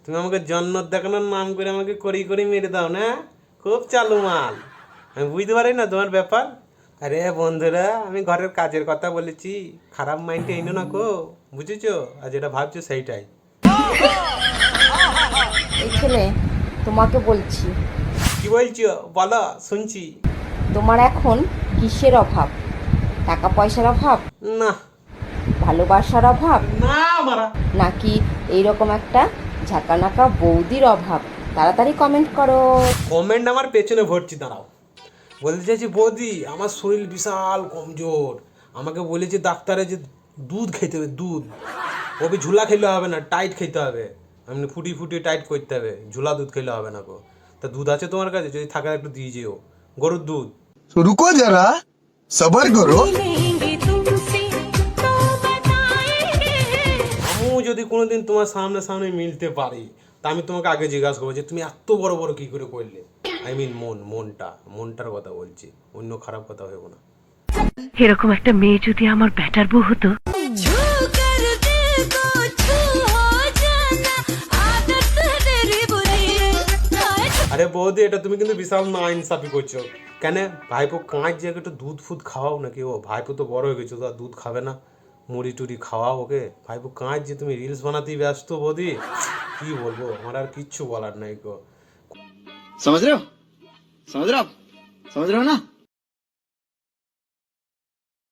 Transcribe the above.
তুমি আমাকে জন্নত দেখানোর নাম করে আমাকে করি মেরে দাও না, খুব চালু মাল। আমি বুঝতে পারি না তোমার ব্যাপার। আরে বন্ধুরা, আমি ঘরের কাজের কথা বলেছি, খারাপ মাইন্ডে এনো না কো, বুঝেছো? আর যেটা ভাবছো সেইটাই। এই ছেলে, তোমাকে বলছি, কি বলছো বলো, শুনছি। তোমার এখন কিসের অভাব? টাকা পয়সার অভাব, না ভালোবাসার অভাব, না মারা, নাকি এইরকম একটা ঝাঁকানাকা বৌদির অভাব? তাড়াতাড়ি কমেন্ট করো। কমেন্ট আমার পেছনে ভরছি, দাঁড়াও। বলতে চাইছি বৌদি, আমার শরীর বিশাল কমজোর। আমাকে বলেছে ডাক্তারে যে দুধ খেতে হবে, দুধ। ওকে ঝুলা খেলে হবে না, টাইট খেতে হবে। এমনি ফুটি টাইট করতে হবে, ঝুলা দুধ খেলে হবে না গো। তা দুধ আছে তোমার কাছে? যদি থাকে একটু দিয়ে যেও, গরুর দুধ। तो रुको जरा सबर करो। আমিও যদি কোনোদিন তোমার সামনে সামনে মিলতে পারি, তা আমি তোমাকে আগে জিজ্ঞাসা করবো যে তুমি এত বড় বড় কি করে করলে। আই মিন মনটার কথা বলছি, অন্য খারাপ কথা ভেবো না। এরকম একটা মেয়ে যদি আমার ব্যাটার বউ হতো। আরে বৌদি, এটা তুমি কিন্তু বিশাল না ইনসাফি করছো। কেন? ভাইপো কাঁচ যে একটু দুধ ফুদ খাওয়াও নাকি? ও ভাইপো তো বড় হয়ে গেছো, তো আর দুধ খাবে না? মুড়ি টুড়ি খাওয়াও ওকে। ভাইপো কাঁচ যে তুমি রিলস বানাতেই ব্যস্ত বৌদি, কি বলবো, আমার আর কিচ্ছু বলার নাই গো। समझ रहे हो समझ रहे हो आप समझ रहे हो ना।